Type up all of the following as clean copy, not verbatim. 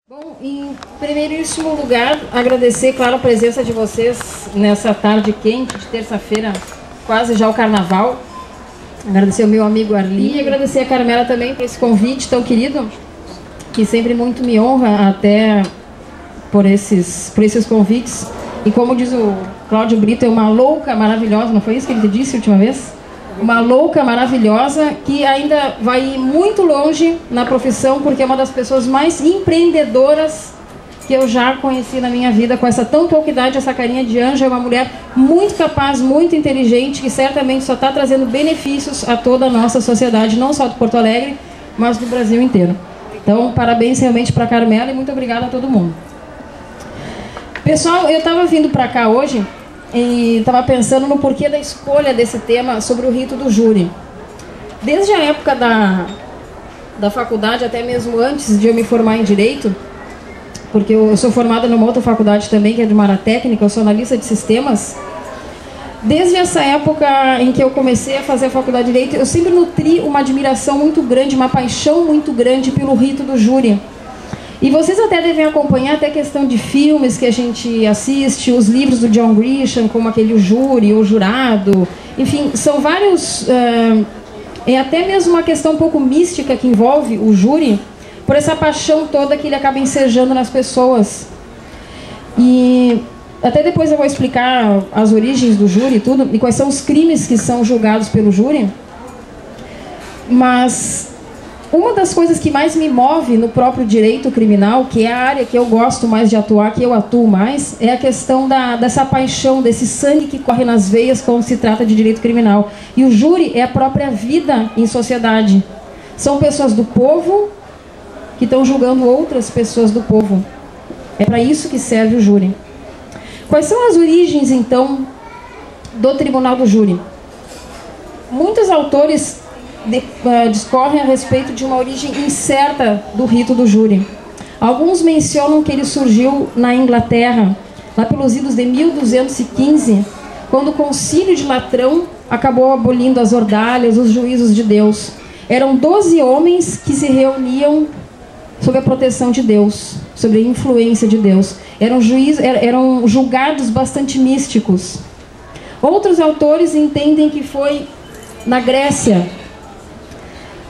Bom, em primeiríssimo lugar, agradecer, claro, a presença de vocês nessa tarde quente de terça-feira, quase já o carnaval. Agradecer ao meu amigo Arli e agradecer a Carmela também por esse convite tão querido, que sempre muito me honra até por esses convites. E como diz o Cláudio Brito, é uma louca maravilhosa, não foi isso que ele te disse a última vez? Uma louca maravilhosa que ainda vai ir muito longe na profissão, porque é uma das pessoas mais empreendedoras que eu já conheci na minha vida. Com essa tão pouca idade, essa carinha de anjo, é uma mulher muito capaz, muito inteligente, que certamente só está trazendo benefícios a toda a nossa sociedade, não só de Porto Alegre, mas do Brasil inteiro. Então, parabéns realmente para a Carmela e muito obrigada a todo mundo. Pessoal, eu estava vindo para cá hoje e estava pensando no porquê da escolha desse tema sobre o rito do júri. Desde a época da faculdade, até mesmo antes de eu me formar em Direito, porque eu sou formada numa outra faculdade também, que é de uma área técnica, eu sou analista de sistemas. Desde essa época em que eu comecei a fazer a faculdade de Direito, eu sempre nutri uma admiração muito grande, uma paixão muito grande pelo rito do júri. E vocês até devem acompanhar até a questão de filmes que a gente assiste, os livros do John Grisham, como aquele O Júri, O Jurado, enfim, são vários, é até mesmo uma questão um pouco mística que envolve o júri, por essa paixão toda que ele acaba ensejando nas pessoas. E até depois eu vou explicar as origens do júri e tudo, e quais são os crimes que são julgados pelo júri. Mas uma das coisas que mais me move no próprio direito criminal, que é a área que eu gosto mais de atuar, que eu atuo mais, é a questão dessa paixão, desse sangue que corre nas veias quando se trata de direito criminal. E o júri é a própria vida em sociedade. São pessoas do povo que estão julgando outras pessoas do povo. É para isso que serve o júri. Quais são as origens, então, do Tribunal do Júri? Muitos autores discorrem a respeito de uma origem incerta do rito do júri. Alguns mencionam que ele surgiu na Inglaterra, lá pelos idos de 1215, quando o Concílio de Latrão acabou abolindo as ordalhas, os juízos de Deus. Eram 12 homens que se reuniam sob a proteção de Deus, sob a influência de Deus. Eram julgados bastante místicos. Outros autores entendem que foi na Grécia,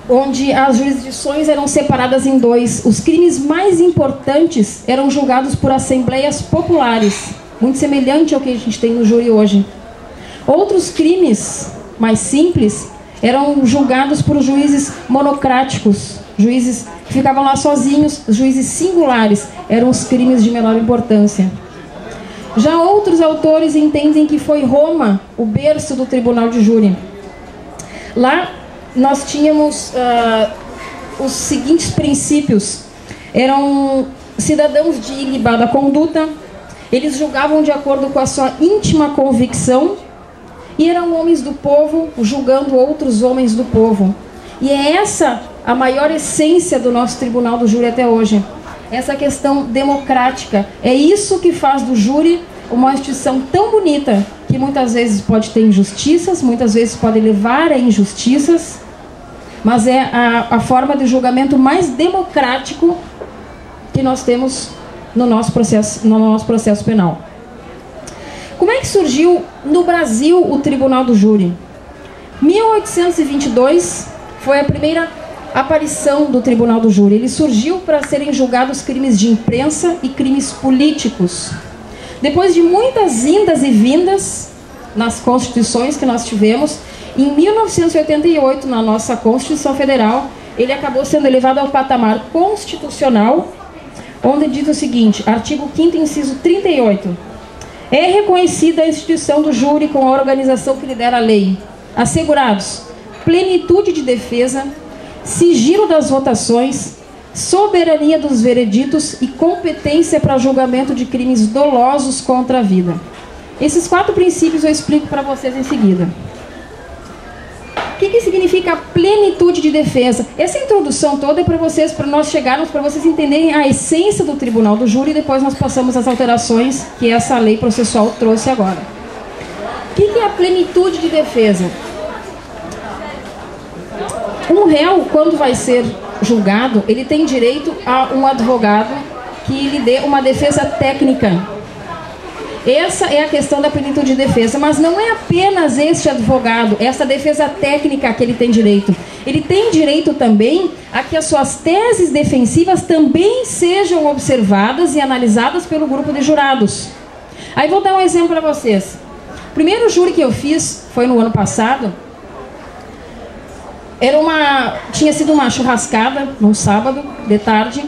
onde as jurisdições eram separadas em dois. Os crimes mais importantes eram julgados por assembleias populares, muito semelhante ao que a gente tem no júri hoje. Outros crimes mais simples eram julgados por juízes monocráticos, juízes que ficavam lá sozinhos, juízes singulares, eram os crimes de menor importância. Já outros autores entendem que foi Roma o berço do Tribunal de Júri. Lá nós tínhamos os seguintes princípios. Eram cidadãos de ilibada conduta, eles julgavam de acordo com a sua íntima convicção e eram homens do povo julgando outros homens do povo. E é essa a maior essência do nosso Tribunal do Júri até hoje. Essa questão democrática. É isso que faz do júri uma instituição tão bonita, que muitas vezes pode ter injustiças, muitas vezes pode levar a injustiças, mas é a forma de julgamento mais democrático que nós temos no nosso processo penal. Como é que surgiu no Brasil o Tribunal do Júri? 1822 foi a primeira aparição do Tribunal do Júri. Ele surgiu para serem julgados crimes de imprensa e crimes políticos. Depois de muitas indas e vindas nas constituições que nós tivemos, em 1988, na nossa Constituição Federal, ele acabou sendo elevado ao patamar constitucional, onde diz o seguinte, artigo 5º, inciso 38. É reconhecida a instituição do júri com a organização que lhe der a lei. Assegurados plenitude de defesa, sigilo das votações, soberania dos vereditos e competência para julgamento de crimes dolosos contra a vida. Esses 4 princípios eu explico para vocês em seguida. O que significa plenitude de defesa? Essa introdução toda é para nós chegarmos, para vocês entenderem a essência do Tribunal do Júri, e depois nós passamos às alterações que essa lei processual trouxe agora. O que é a plenitude de defesa? Um réu, quando vai ser julgado, ele tem direito a um advogado que lhe dê uma defesa técnica. Essa é a questão da plenitude de defesa, mas não é apenas este advogado, essa defesa técnica que ele tem direito. Ele tem direito também a que as suas teses defensivas também sejam observadas e analisadas pelo grupo de jurados. Aí vou dar um exemplo para vocês. O primeiro júri que eu fiz foi no ano passado. Tinha sido uma churrascada num sábado de tarde.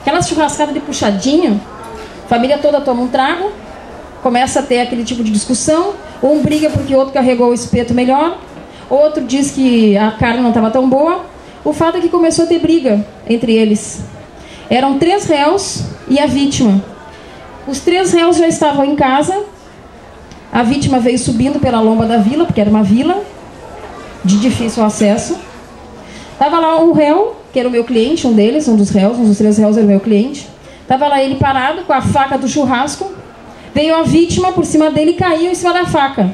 Aquela churrascada de puxadinho, a família toda toma um trago, começa a ter aquele tipo de discussão, um briga porque o outro carregou o espeto melhor, outro diz que a carne não estava tão boa. O fato é que começou a ter briga entre eles. Eram 3 réus e a vítima. Os 3 réus já estavam em casa. A vítima veio subindo pela lomba da vila, porque era uma vila de difícil acesso. Estava lá um réu, que era o meu cliente, um deles, um dos 3 réus era o meu cliente. Estava lá ele parado com a faca do churrasco. Veio a vítima por cima dele e caiu em cima da faca.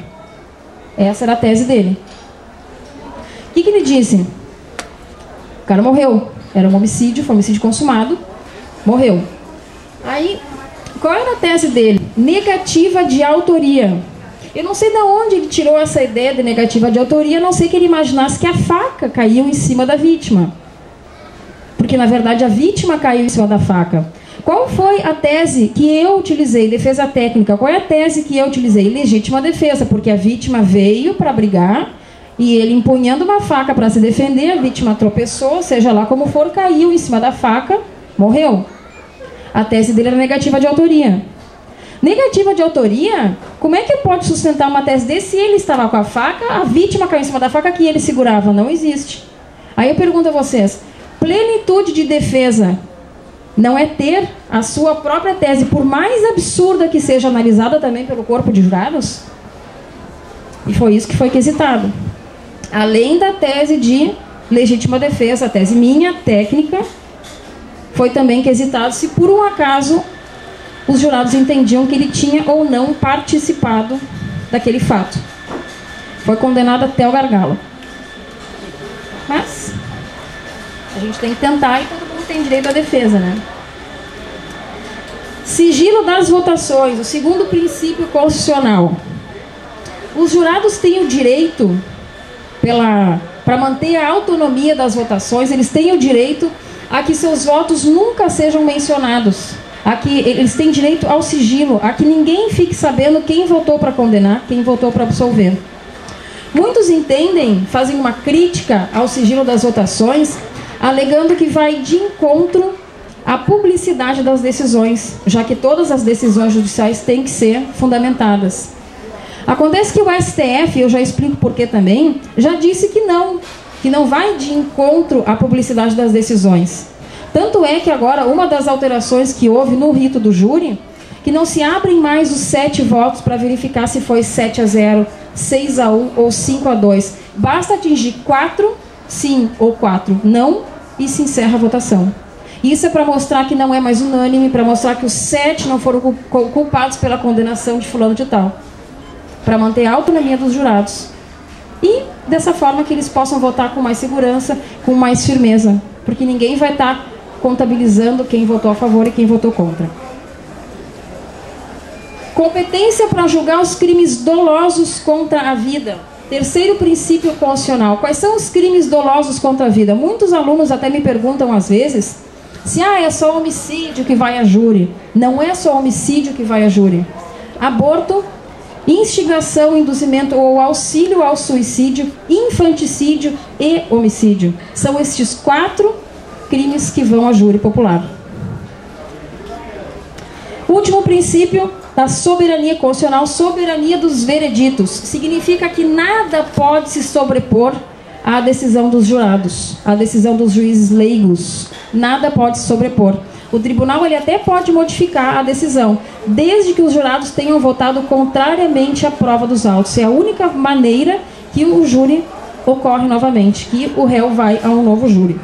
Essa era a tese dele. O que ele disse? O cara morreu. Era um homicídio, foi um homicídio consumado. Morreu. Aí, qual era a tese dele? Negativa de autoria. Eu não sei de onde ele tirou essa ideia de negativa de autoria, a não sei que ele imaginasse que a faca caiu em cima da vítima. Porque, na verdade, a vítima caiu em cima da faca. Qual foi a tese que eu utilizei? Defesa técnica. Qual é a tese que eu utilizei? Legítima defesa, porque a vítima veio para brigar e ele, empunhando uma faca para se defender, a vítima tropeçou, seja lá como for, caiu em cima da faca, morreu. A tese dele era negativa de autoria. Negativa de autoria? Como é que pode sustentar uma tese desse se ele estava com a faca, a vítima caiu em cima da faca que ele segurava? Não existe. Aí eu pergunto a vocês, plenitude de defesa não é ter a sua própria tese, por mais absurda que seja, analisada também pelo corpo de jurados? E foi isso que foi quesitado. Além da tese de legítima defesa, a tese minha, técnica, foi também quesitado se por um acaso os jurados entendiam que ele tinha ou não participado daquele fato. Foi condenado até o gargalo. Mas a gente tem que tentar e todo mundo tem direito à defesa, né? Sigilo das votações, o segundo princípio constitucional. Os jurados têm o direito, para manter a autonomia das votações, eles têm o direito a que seus votos nunca sejam mencionados. A que eles têm direito ao sigilo, a que ninguém fique sabendo quem votou para condenar, quem votou para absolver. Muitos entendem, fazem uma crítica ao sigilo das votações, alegando que vai de encontro à publicidade das decisões, já que todas as decisões judiciais têm que ser fundamentadas. Acontece que o STF, eu já explico por que também, já disse que não vai de encontro à publicidade das decisões. Tanto é que agora uma das alterações que houve no rito do júri, que não se abrem mais os 7 votos para verificar se foi 7-0, 6-1 ou 5-2. Basta atingir 4 sim ou 4 não e se encerra a votação. Isso é para mostrar que não é mais unânime, para mostrar que os 7 não foram culpados pela condenação de fulano de tal. Para manter a autonomia dos jurados. E dessa forma que eles possam votar com mais segurança, com mais firmeza. Porque ninguém vai estar contabilizando quem votou a favor e quem votou contra. Competência para julgar os crimes dolosos contra a vida. Terceiro princípio constitucional. Quais são os crimes dolosos contra a vida? Muitos alunos até me perguntam às vezes se é só homicídio que vai a júri. Não é só homicídio que vai a júri. Aborto, instigação, induzimento ou auxílio ao suicídio, infanticídio e homicídio. São estes 4 crimes que vão a júri popular. Último princípio da soberania constitucional, soberania dos vereditos. Significa que nada pode se sobrepor à decisão dos jurados, à decisão dos juízes leigos. Nada pode se sobrepor. O tribunal ele até pode modificar a decisão, desde que os jurados tenham votado contrariamente à prova dos autos. É a única maneira que o júri ocorre novamente, que o réu vai a um novo júri.